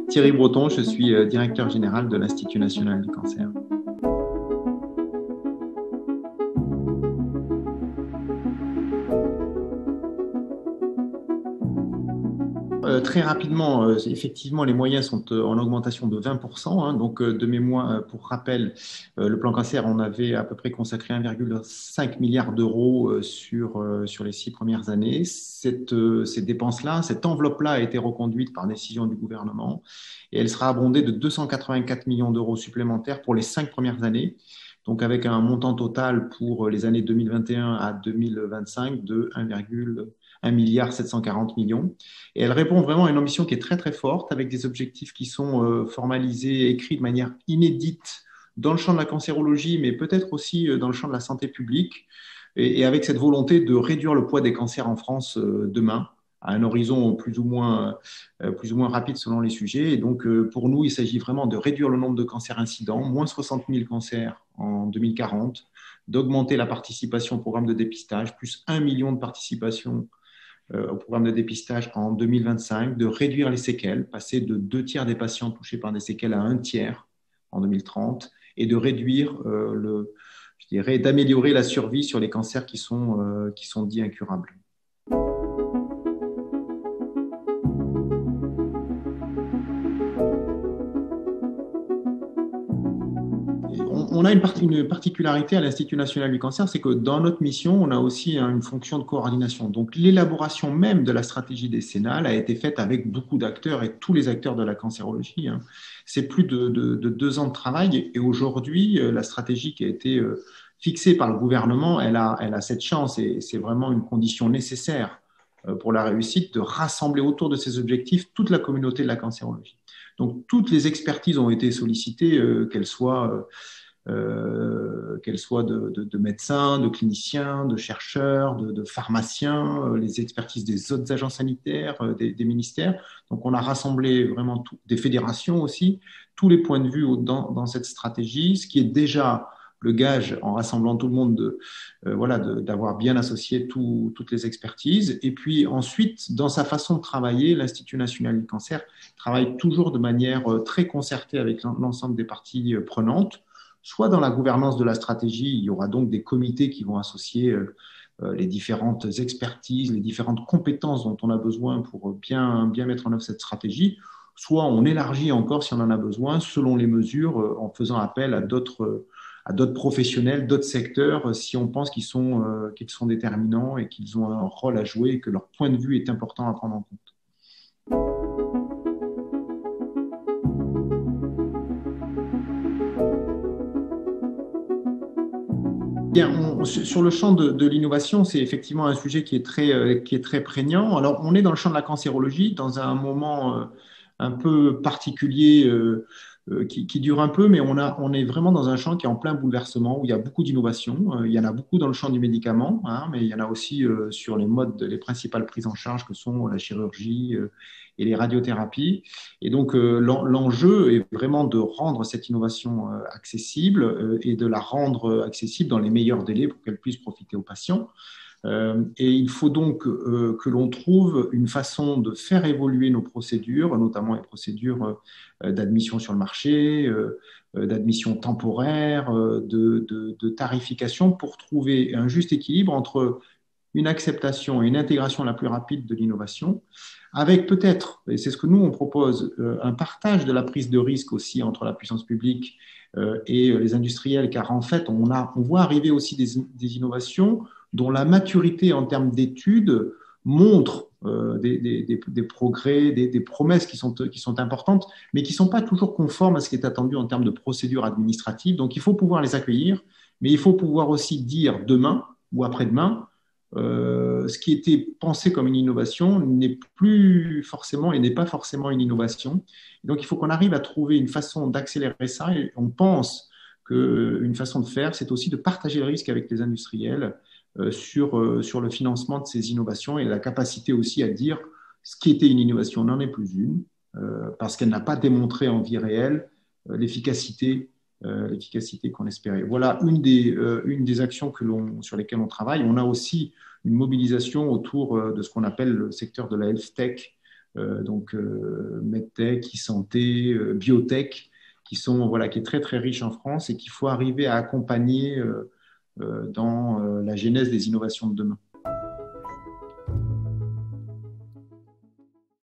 Thierry Breton, je suis directeur général de l'Institut national du cancer. Très rapidement, effectivement, les moyens sont en augmentation de 20%. Donc, de mémoire, pour rappel, le plan cancer, on avait à peu près consacré 1,5 milliard d'euros sur les 6 premières années. Ces dépenses-là, cette enveloppe-là a été reconduite par décision du gouvernement et elle sera abondée de 284 millions d'euros supplémentaires pour les 5 premières années. Donc, avec un montant total pour les années 2021 à 2025 de 1,1 milliard 740 millions. Et elle répond vraiment à une ambition qui est très très forte, avec des objectifs qui sont formalisés, écrits de manière inédite dans le champ de la cancérologie, mais peut-être aussi dans le champ de la santé publique, et avec cette volonté de réduire le poids des cancers en France demain, à un horizon plus ou moins rapide selon les sujets. Et donc, pour nous, il s'agit vraiment de réduire le nombre de cancers incidents, moins 60 000 cancers en 2040, d'augmenter la participation au programme de dépistage, plus 1 million de participations au programme de dépistage en 2025, de réduire les séquelles, passer de 2 tiers des patients touchés par des séquelles à 1 tiers en 2030, et de réduire je dirais, d'améliorer la survie sur les cancers qui sont dits incurables. On a une particularité à l'Institut national du cancer, c'est que dans notre mission, on a aussi une fonction de coordination. Donc, l'élaboration même de la stratégie décennale a été faite avec beaucoup d'acteurs et tous les acteurs de la cancérologie. C'est plus de 2 ans de travail et aujourd'hui, la stratégie qui a été fixée par le gouvernement, elle a cette chance et c'est vraiment une condition nécessaire pour la réussite de rassembler autour de ces objectifs toute la communauté de la cancérologie. Donc, toutes les expertises ont été sollicitées, qu'elles soient de médecins, de cliniciens, de chercheurs, de pharmaciens, les expertises des autres agents sanitaires, des ministères. Donc, on a rassemblé vraiment des fédérations aussi, tous les points de vue dans cette stratégie, ce qui est déjà le gage, en rassemblant tout le monde, d'avoir bien associé toutes les expertises. Et puis ensuite, dans sa façon de travailler, l'Institut national du cancer travaille toujours de manière très concertée avec l'ensemble des parties prenantes. Soit dans la gouvernance de la stratégie, il y aura donc des comités qui vont associer les différentes expertises, les différentes compétences dont on a besoin pour bien mettre en œuvre cette stratégie. Soit on élargit encore si on en a besoin, selon les mesures, en faisant appel à d'autres professionnels, d'autres secteurs, si on pense qu'ils sont déterminants et qu'ils ont un rôle à jouer et que leur point de vue est important à prendre en compte. Bien, sur le champ de l'innovation, c'est effectivement un sujet qui est très prégnant. Alors, on est dans le champ de la cancérologie, dans un moment un peu particulier qui dure un peu, mais on est vraiment dans un champ qui est en plein bouleversement, où il y a beaucoup d'innovation. Il y en a beaucoup dans le champ du médicament, mais il y en a aussi sur les principales prises en charge que sont la chirurgie et les radiothérapies. Et donc, l'enjeu est vraiment de rendre cette innovation accessible et de la rendre accessible dans les meilleurs délais pour qu'elle puisse profiter aux patients. Et il faut donc que l'on trouve une façon de faire évoluer nos procédures, notamment les procédures d'admission sur le marché, d'admission temporaire, de tarification, pour trouver un juste équilibre entre une acceptation et une intégration la plus rapide de l'innovation, avec peut-être, et c'est ce que nous on propose, un partage de la prise de risque aussi entre la puissance publique et les industriels, car en fait on voit arriver aussi des innovations dont la maturité en termes d'études montre des progrès, des promesses qui sont importantes, mais qui ne sont pas toujours conformes à ce qui est attendu en termes de procédures administratives. Donc il faut pouvoir les accueillir, mais il faut pouvoir aussi dire demain ou après-demain, ce qui était pensé comme une innovation n'est plus forcément et n'est pas forcément une innovation. Donc il faut qu'on arrive à trouver une façon d'accélérer ça, et on pense qu'une façon de faire, c'est aussi de partager le risque avec les industriels sur le financement de ces innovations et la capacité aussi à dire ce qui était une innovation n'en est plus une, parce qu'elle n'a pas démontré en vie réelle l'efficacité qu'on espérait. Voilà une des actions sur lesquelles on travaille. On a aussi une mobilisation autour de ce qu'on appelle le secteur de la health tech, donc medtech, e-santé, biotech, qui est très très riche en France et qu'il faut arriver à accompagner dans la genèse des innovations de demain.